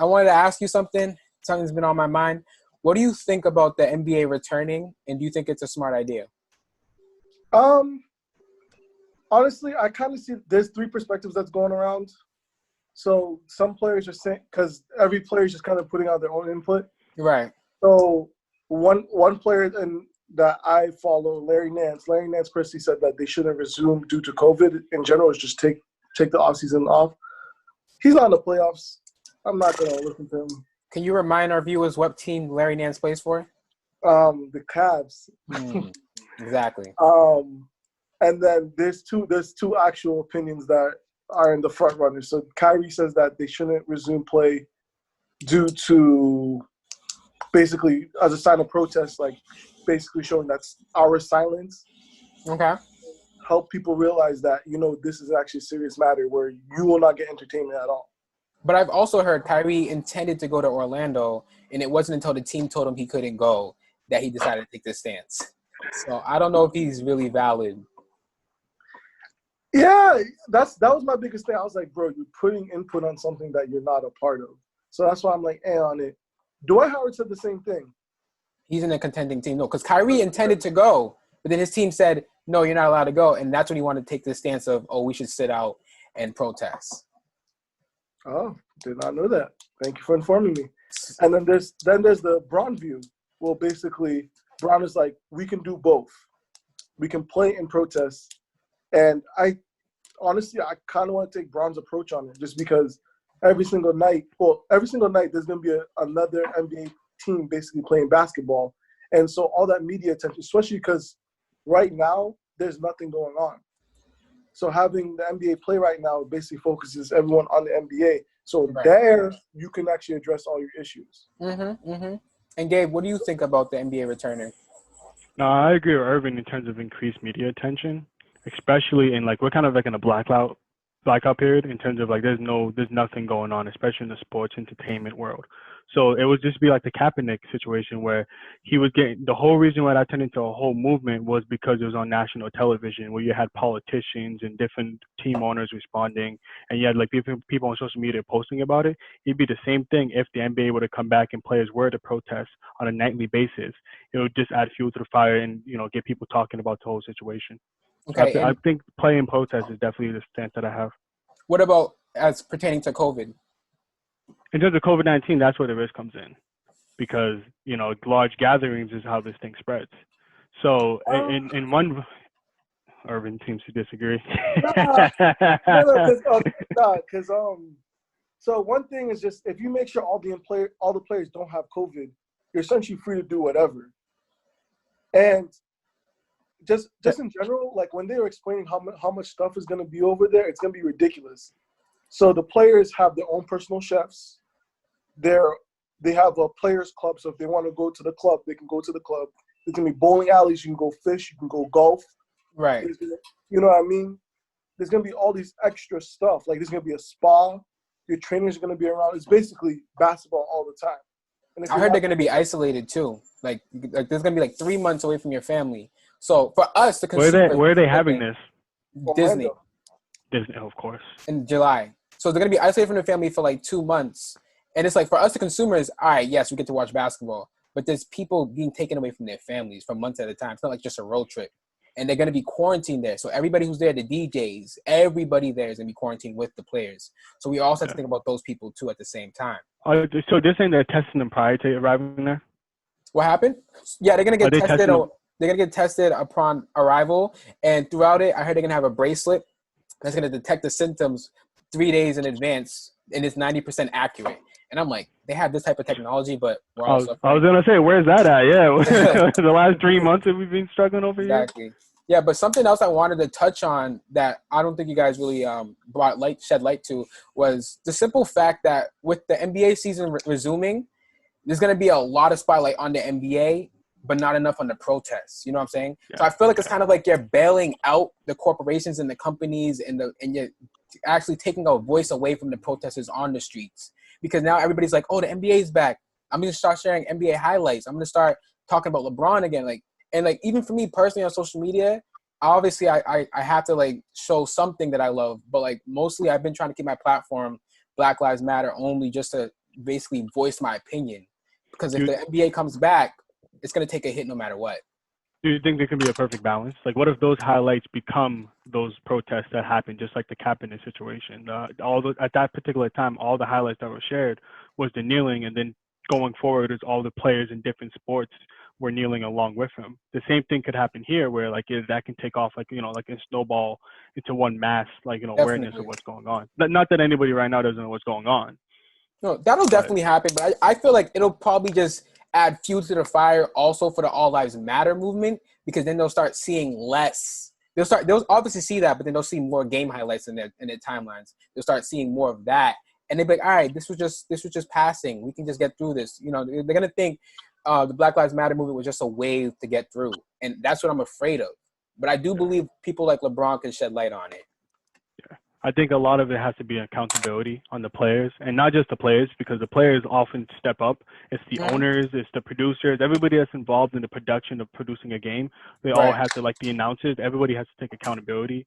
wanted to ask you something. Something's been on my mind. What do you think about the NBA returning, and do you think it's a smart idea? Um, Honestly, I kind of see there's three perspectives that's going around. So some players are saying because every player is just kind of putting out their own input. Right. So one player that I follow, Larry Nance. Larry Nance personally said that they shouldn't resume due to COVID. In general, is just take the offseason off. He's not in the playoffs. I'm not gonna listen to him. Can you remind our viewers what team Larry Nance plays for? The Cavs. Exactly. And then there's two actual opinions that are in the front runners. So Kyrie says that they shouldn't resume play due to basically as a sign of protest, like basically showing that's our silence. Okay. Help people realize that, this is actually a serious matter where you will not get entertainment at all. But I've also heard Kyrie intended to go to Orlando, and it wasn't until the team told him he couldn't go that he decided to take this stance. So I don't know if he's really valid. Yeah, that was my biggest thing. I was like, bro, you're putting input on something that you're not a part of. So that's why I'm like, on it. Dwight Howard said the same thing. He's in a contending team. No, because Kyrie intended to go, but then his team said, no, you're not allowed to go. And that's when he wanted to take this stance of, we should sit out and protest. Oh, did not know that. Thank you for informing me. And then there's the Bron view. Well, basically, Bron is like, we can do both. We can play and protest. And I kind of want to take Bron's approach on it just because every single night there's going to be another NBA team basically playing basketball. And so all that media attention, especially because right now there's nothing going on. So having the NBA play right now basically focuses everyone on the NBA. So there you can actually address all your issues. And Gabe, what do you think about the NBA returning? No, I agree with Irvin in terms of increased media attention, especially in we're kind of in a blackout period in terms of there's nothing going on, especially in the sports entertainment world. So it would just be like the Kaepernick situation where he was getting the whole reason why that turned into a whole movement was because it was on national television where you had politicians and different team owners responding and you had people on social media posting about it. It'd be the same thing if the NBA were to come back and players were to protest on a nightly basis. It would just add fuel to the fire and, get people talking about the whole situation. Okay, I think play and protest is definitely the stance that I have. What about as pertaining to COVID? In terms of COVID-19, that's where the risk comes in because, large gatherings is how this thing spreads. So in one, Irvin seems to disagree. So one thing is just if you make sure all the players don't have COVID, you're essentially free to do whatever. And just in general, when they were explaining how much stuff is going to be over there, it's going to be ridiculous. So the players have their own personal chefs. They have a players club, so if they want to go to the club, they can go to the club. There's going to be bowling alleys. You can go fish. You can go golf. Right. You know what I mean? There's going to be all these extra stuff. There's going to be a spa. Your trainers are going to be around. It's basically basketball all the time. And I heard they're going to be isolated too. There's going to be 3 months away from your family. So for us, the consumers, where are they having this? Disney, of course. In July. So they're going to be isolated from their family for 2 months. And it's for us, the consumers, all right, yes, we get to watch basketball. But there's people being taken away from their families for months at a time. It's not just a road trip. And they're going to be quarantined there. So everybody who's there, the DJs, everybody there is going to be quarantined with the players. So we also have to think about those people too at the same time. So they're saying they're testing them prior to arriving there? What happened? Yeah, they're going to get tested. They're going to get tested upon arrival. And throughout it, I heard they're going to have a bracelet that's going to detect the symptoms 3 days in advance. And it's 90% accurate. And I'm like, they have this type of technology, but we're also. I was going to say, where's that at? Yeah. The last 3 months that we've been struggling over here. Exactly. Yeah, but something else I wanted to touch on that I don't think you guys really shed light to was the simple fact that with the NBA season resuming, there's going to be a lot of spotlight on the NBA, but not enough on the protests. You know what I'm saying? Yeah. So I feel like it's kind of you're bailing out the corporations and the companies and you're actually taking a voice away from the protesters on the streets. Because now everybody's like, oh, the NBA is back. I'm going to start sharing NBA highlights. I'm going to start talking about LeBron again. Even for me personally on social media, obviously I have to show something that I love. But mostly I've been trying to keep my platform Black Lives Matter only just to basically voice my opinion. Because if the NBA comes back, it's going to take a hit no matter what. Do you think there can be a perfect balance? Like, what if those highlights become those protests that happened, just like the Kaepernick situation? At that particular time, all the highlights that were shared was the kneeling, and then going forward is all the players in different sports were kneeling along with him. The same thing could happen here, where like that can take off, like like a snowball into one mass, like awareness of what's going on. Not that anybody right now doesn't know what's going on. No, that'll definitely happen, but I feel like it'll probably just add fuel to the fire also for the All Lives Matter movement, because then they'll start seeing less. They'll obviously see that, but then they'll see more game highlights in their timelines. They'll start seeing more of that, and they'll be like, all right, this was just passing. We can just get through this. They're gonna think the Black Lives Matter movement was just a wave to get through, and that's what I'm afraid of. But I do believe people like LeBron can shed light on it. I think a lot of it has to be accountability on the players, and not just the players, because the players often step up. It's the owners, it's the producers, everybody that's involved in the production of producing a game. They all have to, like the announcers, everybody has to take accountability